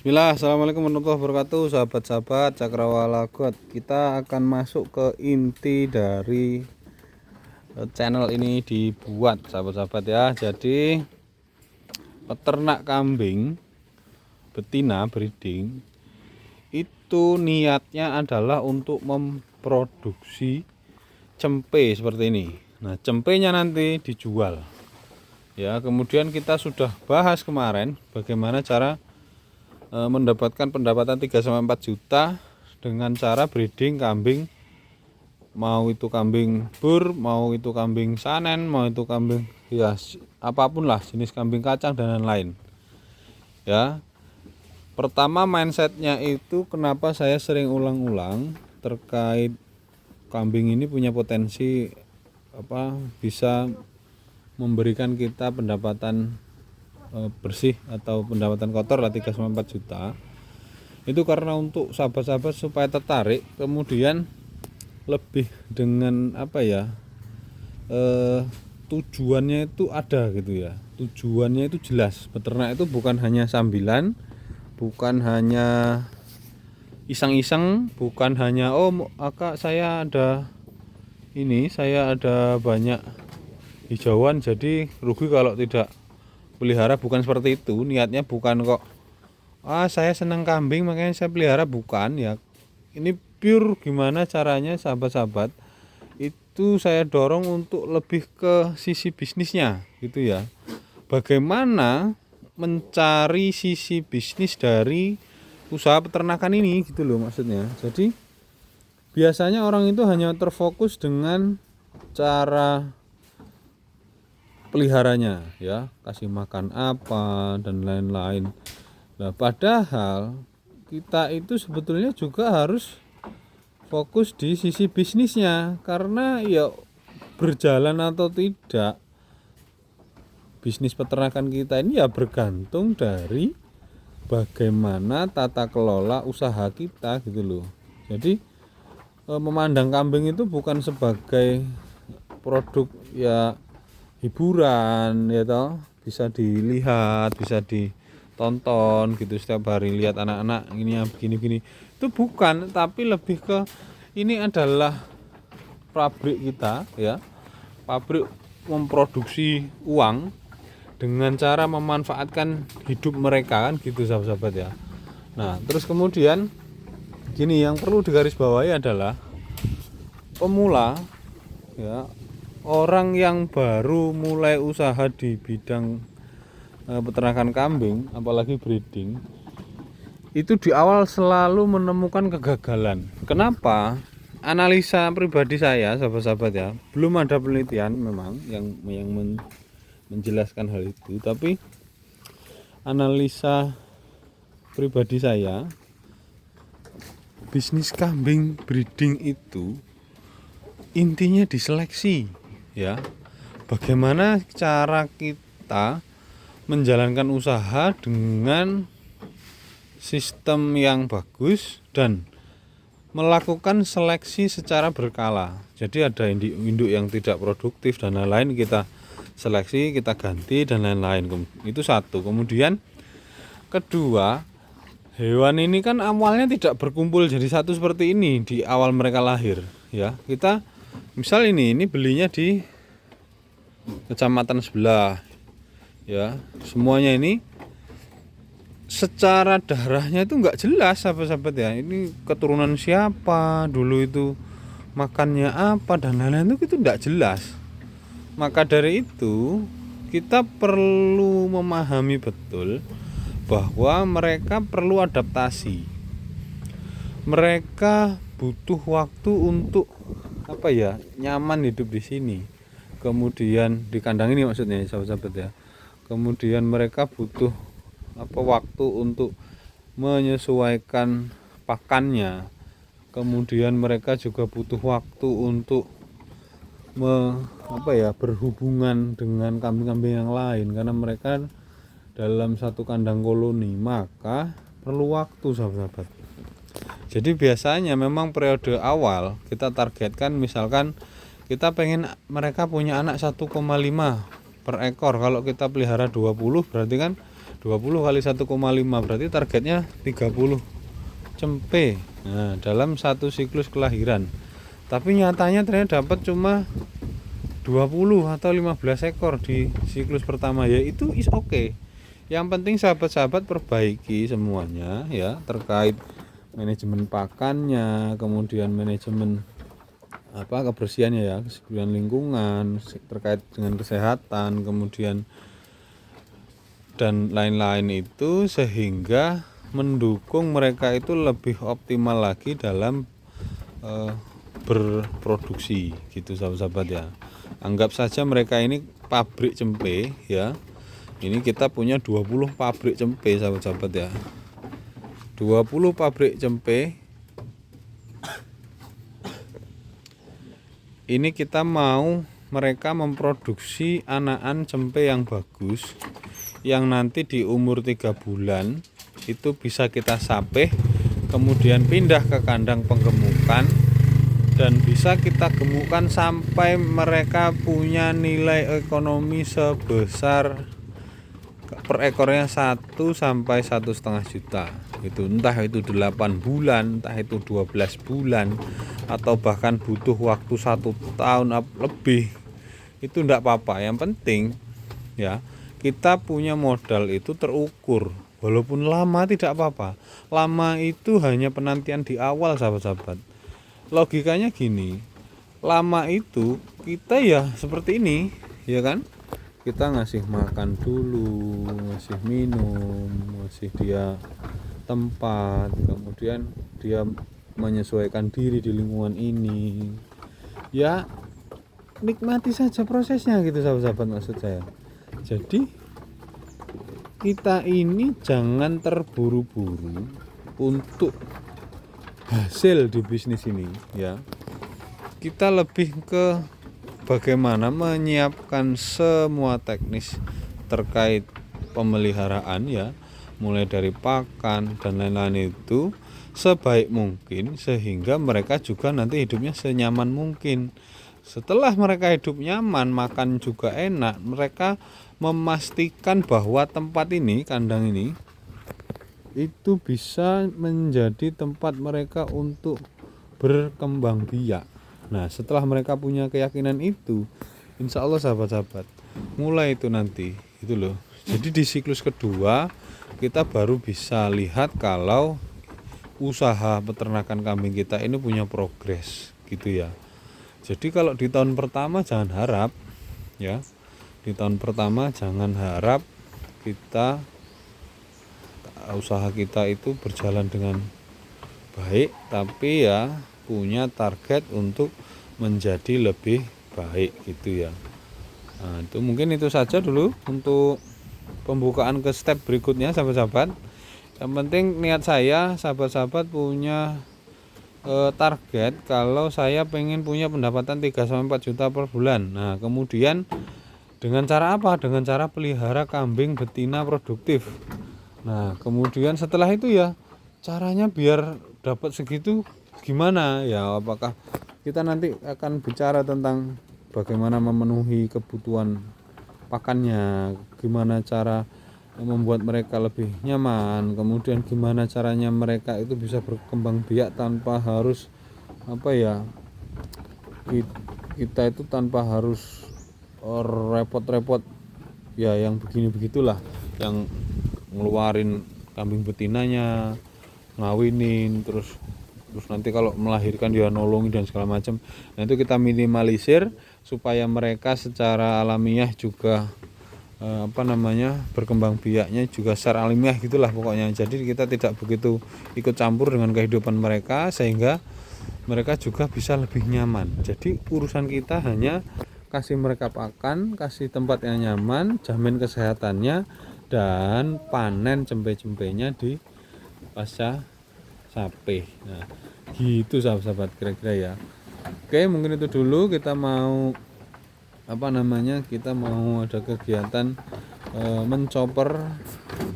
Bismillah, assalamualaikum warahmatullahi wabarakatuh, sahabat-sahabat Cakrawala God. Kita akan masuk ke inti dari channel ini dibuat, sahabat-sahabat ya. Jadi peternak kambing betina breeding itu niatnya adalah untuk memproduksi cempe seperti ini. Nah, cempenya nanti dijual. Ya, kemudian kita sudah bahas kemarin bagaimana cara mendapatkan pendapatan 3-4 juta dengan cara breeding kambing, mau itu kambing bur, mau itu kambing sanen, mau itu kambing ya apapun lah, jenis kambing kacang dan lain-lain ya. Pertama, mindsetnya itu kenapa saya sering ulang-ulang terkait kambing ini punya potensi bisa memberikan kita pendapatan bersih atau pendapatan kotor lah 3-4 juta. Itu karena untuk sahabat-sahabat supaya tertarik, kemudian lebih dengan tujuannya itu ada gitu ya. Tujuannya itu jelas. Peternak itu bukan hanya sambilan, bukan hanya iseng-iseng, bukan hanya Kak, saya ada banyak hijauan jadi rugi kalau tidak pelihara. Bukan seperti itu. Niatnya bukan kok saya senang kambing makanya saya pelihara, bukan ya. Ini pure gimana caranya sahabat-sahabat itu saya dorong untuk lebih ke sisi bisnisnya gitu ya. Bagaimana mencari sisi bisnis dari usaha peternakan ini gitu loh maksudnya. Jadi biasanya orang itu hanya terfokus dengan cara peliharanya ya, kasih makan apa dan lain-lain. Nah, padahal kita itu sebetulnya juga harus fokus di sisi bisnisnya, karena ya berjalan atau tidak bisnis peternakan kita ini ya bergantung dari bagaimana tata kelola usaha kita gitu loh. Jadi memandang kambing itu bukan sebagai produk ya hiburan ya toh, bisa dilihat, bisa ditonton gitu setiap hari, lihat anak-anak ini begini-begini, itu bukan, tapi lebih ke ini adalah pabrik kita ya, pabrik memproduksi uang dengan cara memanfaatkan hidup mereka kan gitu sahabat-sahabat ya. Nah, terus kemudian gini, yang perlu digarisbawahi adalah pemula ya, orang yang baru mulai usaha di bidang peternakan kambing, apalagi breeding, itu di awal selalu menemukan kegagalan. Kenapa? Analisa pribadi saya, sahabat-sahabat ya, belum ada penelitian memang yang menjelaskan hal itu, tapi analisa pribadi saya, bisnis kambing breeding itu intinya diseleksi ya. Bagaimana cara kita menjalankan usaha dengan sistem yang bagus dan melakukan seleksi secara berkala. Jadi ada induk yang tidak produktif dan lain-lain, kita seleksi, kita ganti dan lain-lain. Itu satu. Kemudian kedua, hewan ini kan awalnya tidak berkumpul jadi satu seperti ini di awal mereka lahir ya. Kita misal ini belinya di kecamatan sebelah ya, semuanya ini secara darahnya itu enggak jelas sahabat-sahabat ya, ini keturunan siapa, dulu itu makannya apa dan lain-lain, itu enggak jelas. Maka dari itu kita perlu memahami betul bahwa mereka perlu adaptasi, mereka butuh waktu untuk nyaman hidup di sini, kemudian di kandang ini maksudnya sahabat-sahabat ya. Kemudian mereka butuh waktu untuk menyesuaikan pakannya, kemudian mereka juga butuh waktu untuk berhubungan dengan kambing-kambing yang lain, karena mereka dalam satu kandang koloni, maka perlu waktu sahabat-sahabat. Jadi biasanya memang periode awal kita targetkan, misalkan kita pengen mereka punya anak 1,5 per ekor. Kalau kita pelihara 20 berarti kan 20 kali 1,5 berarti targetnya 30 cempe. Nah, dalam satu siklus kelahiran. Tapi nyatanya ternyata dapat cuma 20 atau 15 ekor di siklus pertama, ya itu is okay. Yang penting sahabat-sahabat perbaiki semuanya ya, terkait manajemen pakannya, kemudian manajemen kebersihannya ya, kebersihan lingkungan, terkait dengan kesehatan, kemudian dan lain-lain itu, sehingga mendukung mereka itu lebih optimal lagi dalam berproduksi gitu sahabat-sahabat ya. Anggap saja mereka ini pabrik cempe ya. Ini kita punya 20 pabrik cempe sahabat-sahabat ya. 20 pabrik cempe. Ini kita mau mereka memproduksi anakan cempe yang bagus, yang nanti di umur 3 bulan itu bisa kita sapeh, kemudian pindah ke kandang penggemukan, dan bisa kita gemukkan sampai mereka punya nilai ekonomi sebesar per ekornya 1 sampai 1,5 juta. Itu entah itu 8 bulan, entah itu 12 bulan, atau bahkan butuh waktu 1 tahun lebih, itu enggak apa-apa. Yang penting ya, kita punya modal itu terukur. Walaupun lama tidak apa-apa. Lama itu hanya penantian di awal sahabat-sahabat. Logikanya gini, lama itu kita ya seperti ini ya kan, kita ngasih makan dulu, ngasih minum, ngasih dia tempat, kemudian dia menyesuaikan diri di lingkungan ini ya, nikmati saja prosesnya gitu sahabat-sahabat, maksud saya. Jadi kita ini jangan terburu-buru untuk hasil di bisnis ini ya. Kita lebih ke bagaimana menyiapkan semua teknis terkait pemeliharaan ya, mulai dari pakan dan lain-lain itu sebaik mungkin, sehingga mereka juga nanti hidupnya senyaman mungkin. Setelah mereka hidup nyaman, makan juga enak, mereka memastikan bahwa tempat ini, kandang ini, itu bisa menjadi tempat mereka untuk berkembang biak. Nah, setelah mereka punya keyakinan itu, insya Allah sahabat-sahabat, mulai itu nanti itu loh. Jadi di siklus kedua kita baru bisa lihat kalau usaha peternakan kambing kita ini punya progres gitu ya. Jadi kalau di tahun pertama jangan harap ya, di tahun pertama jangan harap kita usaha kita itu berjalan dengan baik, tapi ya punya target untuk menjadi lebih baik gitu ya. Nah, itu mungkin itu saja dulu untuk pembukaan ke step berikutnya sahabat-sahabat. Yang penting niat saya sahabat-sahabat punya target kalau saya pengen punya pendapatan 3-4 juta per bulan. Nah, kemudian dengan cara apa? Dengan cara pelihara kambing betina produktif. Nah, kemudian setelah itu ya caranya biar dapat segitu gimana ya? Apakah kita nanti akan bicara tentang bagaimana memenuhi kebutuhan pakannya, gimana cara membuat mereka lebih nyaman, kemudian gimana caranya mereka itu bisa berkembang biak tanpa harus kita itu tanpa harus repot-repot ya, yang begitulah, yang ngeluarin kambing betinanya, ngawinin, terus nanti kalau melahirkan dia nolongin dan segala macam. Nah, itu kita minimalisir supaya mereka secara alamiah juga berkembang biaknya juga secara alamiah gitulah pokoknya. Jadi kita tidak begitu ikut campur dengan kehidupan mereka, sehingga mereka juga bisa lebih nyaman. Jadi urusan kita hanya kasih mereka pakan, kasih tempat yang nyaman, jamin kesehatannya, dan panen cempe-cempenya di pasca sape. Nah, gitu sahabat-sahabat kira-kira ya. Oke, mungkin itu dulu. Kita mau kita mau ada kegiatan mencoper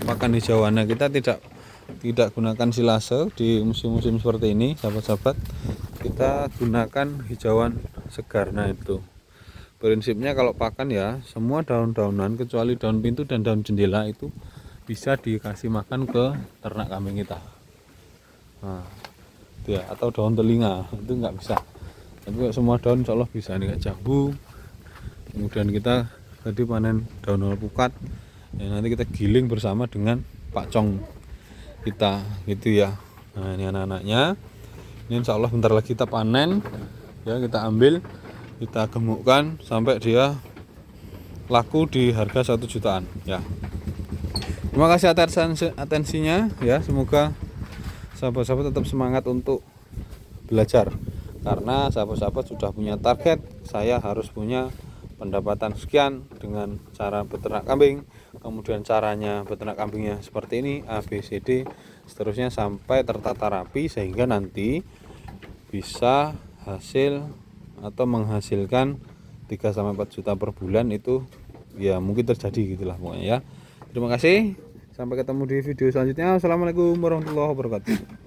pakan hijauannya. Kita tidak gunakan silase di musim-musim seperti ini sahabat-sahabat. Kita gunakan hijauan segar. Nah, itu prinsipnya kalau pakan ya semua daun-daunan kecuali daun pintu dan daun jendela itu bisa dikasih makan ke ternak kambing kita. Nah, itu ya, atau daun telinga itu nggak bisa, tapi kalau semua daun insya Allah bisa. Ini kayak jambu, kemudian kita tadi panen daun alpukat ya, nanti kita giling bersama dengan pakcong kita gitu ya. Nah ini anak-anaknya, ini insya Allah bentar lagi kita panen ya, kita ambil, kita gemukkan sampai dia laku di harga 1 jutaan ya. Terima kasih atas atensinya ya, semoga sahabat-sahabat tetap semangat untuk belajar, karena sahabat-sahabat sudah punya target, saya harus punya pendapatan sekian dengan cara beternak kambing, kemudian caranya beternak kambingnya seperti ini, A, B, C, D seterusnya sampai tertata rapi, sehingga nanti bisa hasil atau menghasilkan 3-4 juta per bulan. Itu ya mungkin terjadi gitulah pokoknya ya. Terima kasih, sampai ketemu di video selanjutnya. Assalamualaikum warahmatullahi wabarakatuh.